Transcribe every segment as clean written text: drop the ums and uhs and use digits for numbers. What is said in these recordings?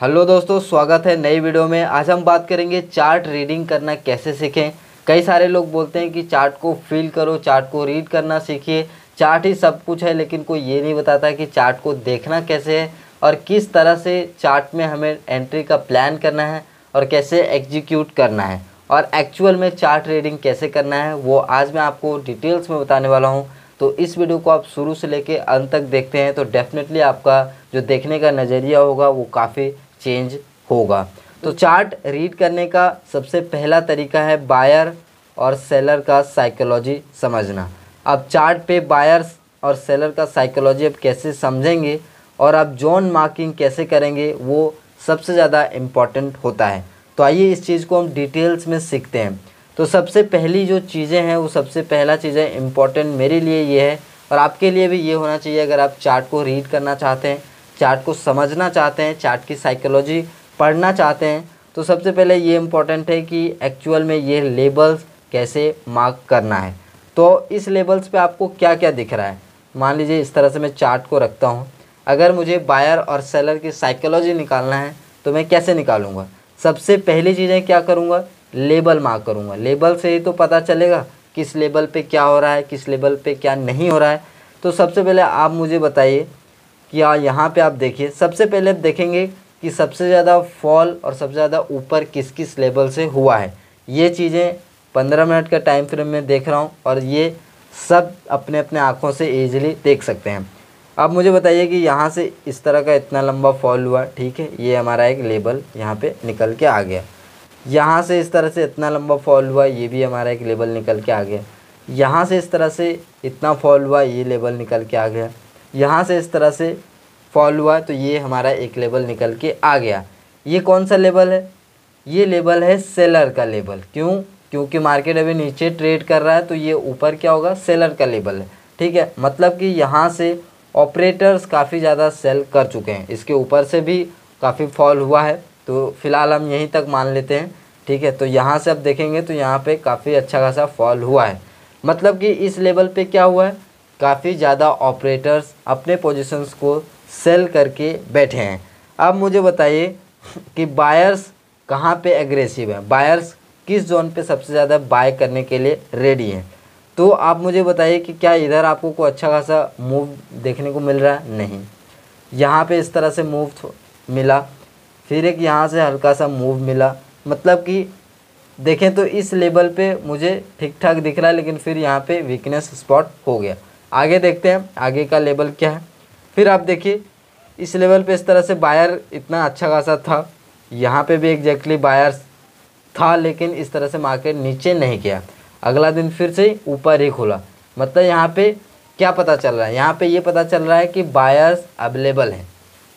Hello दोस्तों, स्वागत है नई वीडियो में। आज हम बात करेंगे चार्ट रीडिंग करना कैसे सीखें। कई सारे लोग बोलते हैं कि चार्ट को फील करो, चार्ट को रीड करना सीखिए, चार्ट ही सब कुछ है, लेकिन कोई ये नहीं बताता कि चार्ट को देखना कैसे है और किस तरह से चार्ट में हमें एंट्री का प्लान करना है और कैसे एग्जीक्यूट करना है और एक्चुअल में चार्ट रीडिंग कैसे करना है, वो आज मैं आपको डिटेल्स में बताने वाला हूँ। तो इस वीडियो को आप शुरू से लेके अंत तक देखते हैं तो डेफिनेटली आपका जो देखने का नज़रिया होगा वो काफ़ी चेंज होगा। तो चार्ट रीड करने का सबसे पहला तरीका है बायर और सेलर का साइकोलॉजी समझना। अब चार्ट पे बायर्स और सेलर का साइकोलॉजी अब कैसे समझेंगे और आप जोन मार्किंग कैसे करेंगे, वो सबसे ज़्यादा इम्पॉर्टेंट होता है। तो आइए इस चीज़ को हम डिटेल्स में सीखते हैं। तो सबसे पहली जो चीज़ें हैं वो सबसे पहला चीज़ें इम्पॉर्टेंट मेरे लिए ये है और आपके लिए भी ये होना चाहिए। अगर आप चार्ट को रीड करना चाहते हैं, चार्ट को समझना चाहते हैं, चार्ट की साइकोलॉजी पढ़ना चाहते हैं, तो सबसे पहले ये इम्पॉर्टेंट है कि एक्चुअल में ये लेबल्स कैसे मार्क करना है। तो इस लेबल्स पे आपको क्या क्या दिख रहा है। मान लीजिए इस तरह से मैं चार्ट को रखता हूँ। अगर मुझे बायर और सेलर की साइकोलॉजी निकालना है तो मैं कैसे निकालूंगा। सबसे पहली चीज़ें क्या करूँगा, लेबल मार्क करूँगा। लेबल से ही तो पता चलेगा किस लेबल पे क्या हो रहा है, किस लेबल पे क्या नहीं हो रहा है। तो सबसे पहले आप मुझे बताइए कि यहाँ पे आप देखिए, सबसे पहले आप देखेंगे कि सबसे ज़्यादा फॉल और सबसे ज़्यादा ऊपर किस किस लेवल से हुआ है। ये चीज़ें 15 मिनट का टाइम फ्रेम में देख रहा हूँ और ये सब अपने अपने आँखों से ईजिली देख सकते हैं। अब मुझे बताइए कि यहाँ से इस तरह का इतना लंबा फॉल हुआ, ठीक है, ये हमारा एक लेबल यहाँ पे निकल के आ गया। यहाँ से इस तरह से इतना लंबा फॉल हुआ, ये भी हमारा एक लेबल निकल के आ गया। यहाँ से इस तरह से इतना फॉल हुआ, ये लेबल निकल के आ गया। यहाँ से इस तरह से फॉल हुआ तो ये हमारा एक लेबल निकल के आ गया। ये कौन सा लेबल है, ये लेबल है सेलर का लेबल। क्यों? क्योंकि मार्केट अभी नीचे ट्रेड कर रहा है तो ये ऊपर क्या होगा, सेलर का लेबल है, ठीक है। मतलब कि यहाँ से ऑपरेटर्स काफ़ी ज़्यादा सेल कर चुके हैं। इसके ऊपर से भी काफ़ी फॉल हुआ है तो फिलहाल हम यहीं तक मान लेते हैं, ठीक है। तो यहाँ से अब देखेंगे तो यहाँ पे काफ़ी अच्छा खासा फॉल हुआ है। मतलब कि इस लेवल पे क्या हुआ है, काफ़ी ज़्यादा ऑपरेटर्स अपने पोजीशंस को सेल करके बैठे हैं। अब मुझे बताइए कि बायर्स कहाँ पे एग्रेसिव हैं, बायर्स किस जोन पे सबसे ज़्यादा बाय करने के लिए रेडी हैं। तो आप मुझे बताइए कि क्या इधर आपको कोई अच्छा खासा मूव देखने को मिल रहा है? नहीं। यहाँ पे इस तरह से मूव मिला, फिर एक यहाँ से हल्का सा मूव मिला। मतलब कि देखें तो इस लेवल पे मुझे ठीक ठाक दिख रहा है, लेकिन फिर यहाँ पे वीकनेस स्पॉट हो गया। आगे देखते हैं आगे का लेवल क्या है। फिर आप देखिए इस लेवल पे इस तरह से बायर इतना अच्छा खासा था, यहाँ पे भी एग्जैक्टली बायर था, लेकिन इस तरह से मार्केट नीचे नहीं गया। अगला दिन फिर से ऊपर ही खुला। मतलब यहाँ पे क्या पता चल रहा है, यहाँ पे ये पता चल रहा है कि बायर्स अवेलेबल हैं,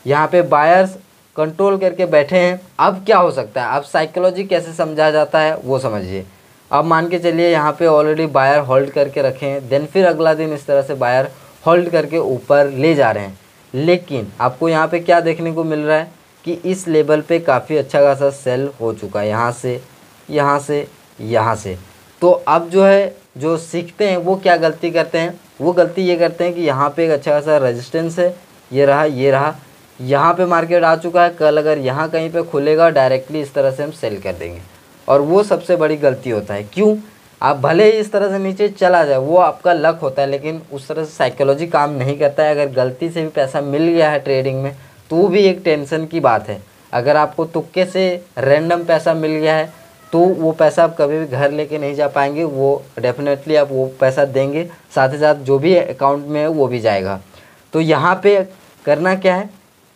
यहाँ पे बायर्स कंट्रोल करके बैठे हैं। अब क्या हो सकता है, अब साइकोलॉजी कैसे समझा जाता है वो समझिए। अब मान के चलिए यहाँ पे ऑलरेडी बायर होल्ड करके रखे हैं, देन फिर अगला दिन इस तरह से बायर होल्ड करके ऊपर ले जा रहे हैं। लेकिन आपको यहाँ पे क्या देखने को मिल रहा है कि इस लेवल पे काफ़ी अच्छा खासा सेल हो चुका है, यहाँ से यहाँ से यहाँ से। तो अब जो है जो सीखते हैं वो क्या गलती करते हैं, वो गलती ये करते हैं कि यहाँ पे एक अच्छा खासा रेजिस्टेंस है, ये रहा ये रहा, यहाँ पे मार्केट आ चुका है, कल अगर यहाँ कहीं पे खुलेगा डायरेक्टली इस तरह से हम सेल कर देंगे। और वो सबसे बड़ी गलती होता है। क्यों? आप भले ही इस तरह से नीचे चला जाए, वो आपका लक होता है, लेकिन उस तरह से साइकोलॉजी काम नहीं करता है। अगर गलती से भी पैसा मिल गया है ट्रेडिंग में तो वो भी एक टेंशन की बात है। अगर आपको तुक्के से रैंडम पैसा मिल गया है तो वो पैसा आप कभी भी घर लेके नहीं जा पाएंगे, वो डेफिनेटली आप वो पैसा देंगे, साथ ही साथ जो भी अकाउंट में है वो भी जाएगा। तो यहाँ पे करना क्या है,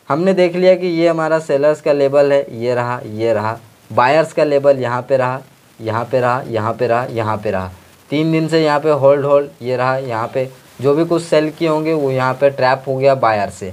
हमने देख लिया कि ये हमारा सेलर्स का लेवल है, ये रहा ये रहा। बायर्स का लेवल यहाँ पे रहा, यहाँ पे रहा, यहाँ पे रहा, यहाँ पे रहा। 3 दिन से यहाँ पे होल्ड होल्ड, ये रहा। यहाँ पे जो भी कुछ सेल किए होंगे वो यहाँ पे ट्रैप हो गया बायर से।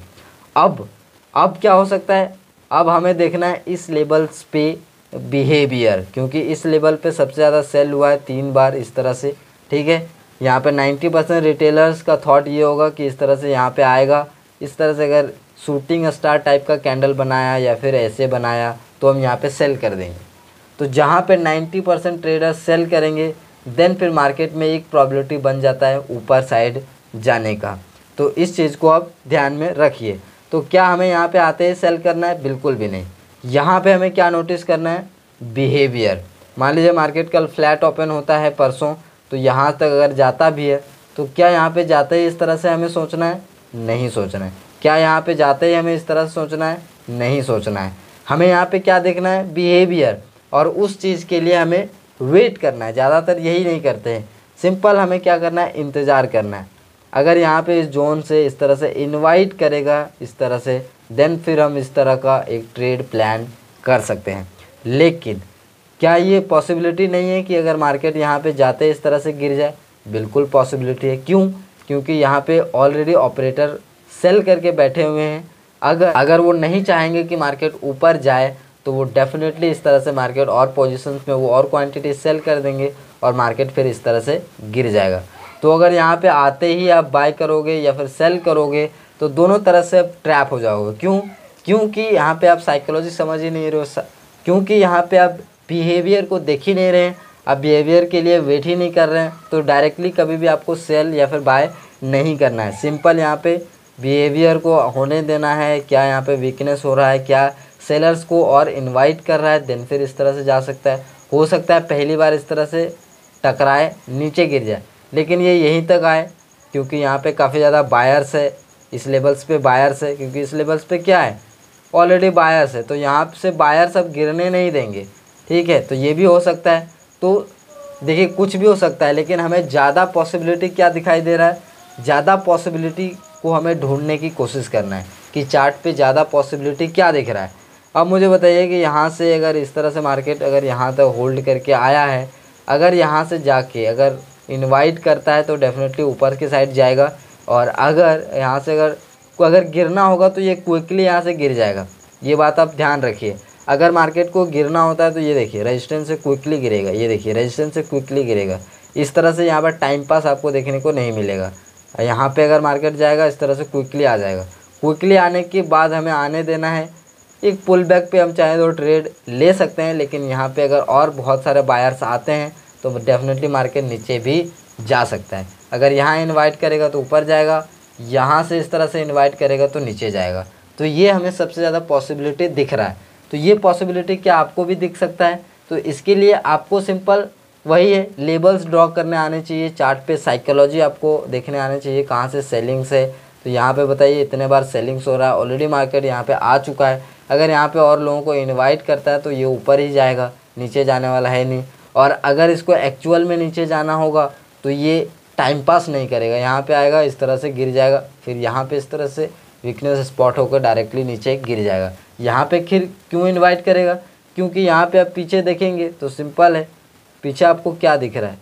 अब क्या हो सकता है, अब हमें देखना है इस लेवल्स पे बिहेवियर, क्योंकि इस लेवल पे सबसे ज़्यादा सेल हुआ है 3 बार इस तरह से, ठीक है। यहाँ पे 90% रिटेलर्स का थॉट ये होगा कि इस तरह से यहाँ पे आएगा। इस तरह से अगर शूटिंग स्टार टाइप का कैंडल बनाया या फिर ऐसे बनाया तो हम यहाँ पे सेल कर देंगे। तो जहाँ पे 90% ट्रेडर्स सेल करेंगे देन फिर मार्केट में एक प्रोबेबिलिटी बन जाता है ऊपर साइड जाने का। तो इस चीज़ को आप ध्यान में रखिए। तो क्या हमें यहाँ पे आते ही सेल करना है? बिल्कुल भी नहीं। यहाँ पे हमें क्या नोटिस करना है, बिहेवियर। मान लीजिए मार्केट कल फ्लैट ओपन होता है परसों, तो यहाँ तक अगर जाता भी है तो क्या यहाँ पे जाते ही इस तरह से हमें सोचना है, नहीं सोचना है। क्या यहाँ पे जाते ही हमें इस तरह से सोचना है, नहीं सोचना है। हमें यहाँ पे क्या देखना है, बिहेवियर, और उस चीज़ के लिए हमें वेट करना है। ज़्यादातर यही नहीं करते हैं, सिंपल हमें क्या करना है, इंतज़ार करना है। अगर यहाँ पे इस जोन से इस तरह से इनवाइट करेगा इस तरह से, देन फिर हम इस तरह का एक ट्रेड प्लान कर सकते हैं। लेकिन क्या ये पॉसिबिलिटी नहीं है कि अगर मार्केट यहाँ पे जाते इस तरह से गिर जाए? बिल्कुल पॉसिबिलिटी है। क्यों? क्योंकि यहाँ पे ऑलरेडी ऑपरेटर सेल करके बैठे हुए हैं। अगर वो नहीं चाहेंगे कि मार्केट ऊपर जाए तो वो डेफिनेटली इस तरह से मार्केट और पोजीशंस में वो और क्वांटिटी सेल कर देंगे और मार्केट फिर इस तरह से गिर जाएगा। तो अगर यहाँ पे आते ही आप बाय करोगे या फिर सेल करोगे तो दोनों तरह से आप ट्रैप हो जाओगे। क्यों? क्योंकि यहाँ पे आप साइकोलॉजी समझ ही नहीं रहे हो, क्योंकि यहाँ पे आप बिहेवियर को देख ही नहीं रहे हैं, आप बिहेवियर के लिए वेट ही नहीं कर रहे हैं, तो डायरेक्टली कभी भी आपको सेल या फिर बाय नहीं करना है। सिंपल यहाँ पे बिहेवियर को होने देना है, क्या यहाँ पे वीकनेस हो रहा है, क्या सेलर्स को और इनवाइट कर रहा है, देन फिर इस तरह से जा सकता है। हो सकता है पहली बार इस तरह से टकराए, नीचे गिर जाए, लेकिन ये यहीं तक आए क्योंकि यहाँ पे काफ़ी ज़्यादा बायर्स है, इस लेवल्स पे बायर्स है, क्योंकि इस लेवल्स पे क्या है, ऑलरेडी बायर्स है, तो यहाँ से बायर्स अब गिरने नहीं देंगे। ठीक है, तो ये भी हो सकता है। तो देखिए कुछ भी हो सकता है, लेकिन हमें ज़्यादा पॉसिबिलिटी क्या दिखाई दे रहा है, ज़्यादा पॉसिबिलिटी को हमें ढूंढने की कोशिश करना है कि चार्ट पे ज़्यादा पॉसिबिलिटी क्या दिख रहा है। अब मुझे बताइए कि यहाँ से अगर इस तरह से मार्केट अगर यहाँ तक होल्ड करके आया है, अगर यहाँ से जाके अगर इनवाइट करता है तो डेफिनेटली ऊपर की साइड जाएगा, और अगर यहाँ से अगर गिरना होगा तो ये क्विकली यहाँ से गिर जाएगा। ये बात आप ध्यान रखिए। अगर मार्केट को गिरना होता है तो ये देखिए रेजिस्टेंस से क्विकली गिरेगा, ये देखिए रेजिस्टेंस से क्विकली गिरेगा। इस तरह से यहाँ पर टाइम पास आपको देखने को नहीं मिलेगा। यहाँ पे अगर मार्केट जाएगा इस तरह से क्विकली आ जाएगा। क्विकली आने के बाद हमें आने देना है, एक पुल बैक पे हम चाहें तो ट्रेड ले सकते हैं, लेकिन यहाँ पे अगर और बहुत सारे बायर्स आते हैं तो डेफिनेटली मार्केट नीचे भी जा सकता है। अगर यहाँ इनवाइट करेगा तो ऊपर जाएगा, यहाँ से इस तरह से इनवाइट करेगा तो नीचे जाएगा। तो ये हमें सबसे ज़्यादा पॉसिबिलिटी दिख रहा है। तो ये पॉसिबिलिटी क्या आपको भी दिख सकता है? तो इसके लिए आपको सिंपल वही है, लेबल्स ड्रॉ करने आने चाहिए, चार्ट पे साइकोलॉजी आपको देखने आने चाहिए, कहाँ से सेलिंग्स है। तो यहाँ पे बताइए इतने बार सेलिंग्स हो रहा है, ऑलरेडी मार्केट यहाँ पे आ चुका है। अगर यहाँ पे और लोगों को इनवाइट करता है तो ये ऊपर ही जाएगा, नीचे जाने वाला है नहीं। और अगर इसको एक्चुअल में नीचे जाना होगा तो ये टाइम पास नहीं करेगा, यहाँ पे आएगा इस तरह से गिर जाएगा, फिर यहाँ पे इस तरह से वीकनेस स्पॉट होकर डायरेक्टली नीचे गिर जाएगा। यहाँ पे फिर क्यों इनवाइट करेगा? क्योंकि यहाँ पे आप पीछे देखेंगे तो सिंपल है, पीछे आपको क्या दिख रहा है,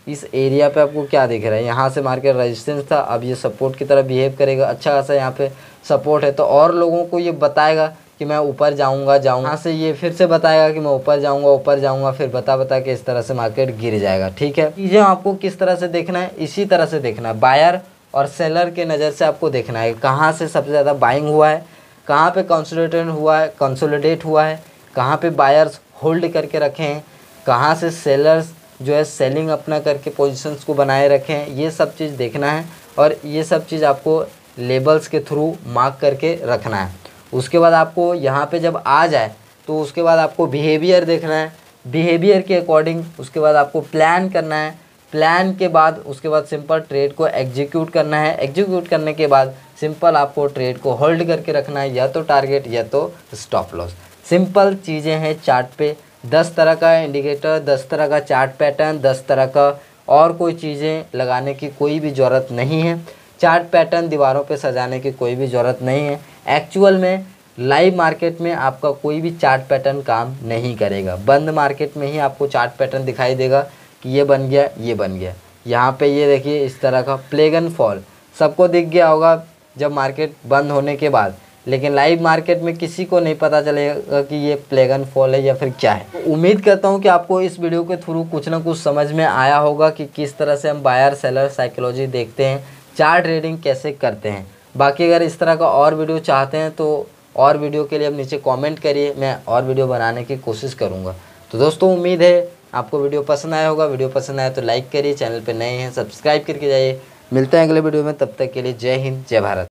इस एरिया पे आपको क्या दिख रहा है, यहाँ से मार्केट रेजिस्टेंस था, अब ये सपोर्ट की तरह बिहेव करेगा। अच्छा खासा यहाँ पे सपोर्ट है, तो और लोगों को ये बताएगा कि मैं ऊपर जाऊँगा। यहाँ से ये फिर से बताएगा कि मैं ऊपर जाऊँगा, फिर बता के इस तरह से मार्केट गिर जाएगा। ठीक है, चीज़ें आपको किस तरह से देखना है, इसी तरह से देखना है, बायर और सेलर के नज़र से आपको देखना है कहाँ से सबसे ज़्यादा बाइंग हुआ है, कहाँ पे कंसोलिडेट हुआ है, कहाँ पे बायर्स होल्ड करके रखे हैं, कहाँ से सेलर्स जो है सेलिंग अपना करके पोजीशंस को बनाए रखे हैं। ये सब चीज़ देखना है और ये सब चीज़ आपको लेबल्स के थ्रू मार्क करके रखना है। उसके बाद आपको यहाँ पे जब आ जाए तो उसके बाद आपको बिहेवियर देखना है, बिहेवियर के अकॉर्डिंग उसके बाद आपको प्लान करना है, प्लान के बाद उसके बाद सिंपल ट्रेड को एग्जीक्यूट करना है। एग्जीक्यूट करने के बाद सिंपल आपको ट्रेड को होल्ड करके रखना है, या तो टारगेट या तो स्टॉप लॉस। सिंपल चीज़ें हैं चार्ट पे, 10 तरह का इंडिकेटर, 10 तरह का चार्ट पैटर्न, 10 तरह का और कोई चीज़ें लगाने की कोई भी ज़रूरत नहीं है। चार्ट पैटर्न दीवारों पे सजाने की कोई भी ज़रूरत नहीं है। एक्चुअल में लाइव मार्केट में आपका कोई भी चार्ट पैटर्न काम नहीं करेगा। बंद मार्केट में ही आपको चार्ट पैटर्न दिखाई देगा कि ये बन गया, ये बन गया। यहाँ पे ये देखिए इस तरह का प्लेग एंड फॉल सबको दिख गया होगा जब मार्केट बंद होने के बाद, लेकिन लाइव मार्केट में किसी को नहीं पता चलेगा कि ये प्लेग एंड फॉल है या फिर क्या है। उम्मीद करता हूँ कि आपको इस वीडियो के थ्रू कुछ ना कुछ समझ में आया होगा कि किस तरह से हम बायर सेलर साइकोलॉजी देखते हैं, चार्ट ट्रेडिंग कैसे करते हैं। बाकी अगर इस तरह का और वीडियो चाहते हैं तो और वीडियो के लिए अब नीचे कमेंट करिए, मैं और वीडियो बनाने की कोशिश करूँगा। तो दोस्तों उम्मीद है आपको वीडियो पसंद आया होगा। वीडियो पसंद आया तो लाइक करिए, चैनल पर नए हैं सब्सक्राइब करके जाइए। मिलते हैं अगले वीडियो में, तब तक के लिए जय हिंद जय भारत।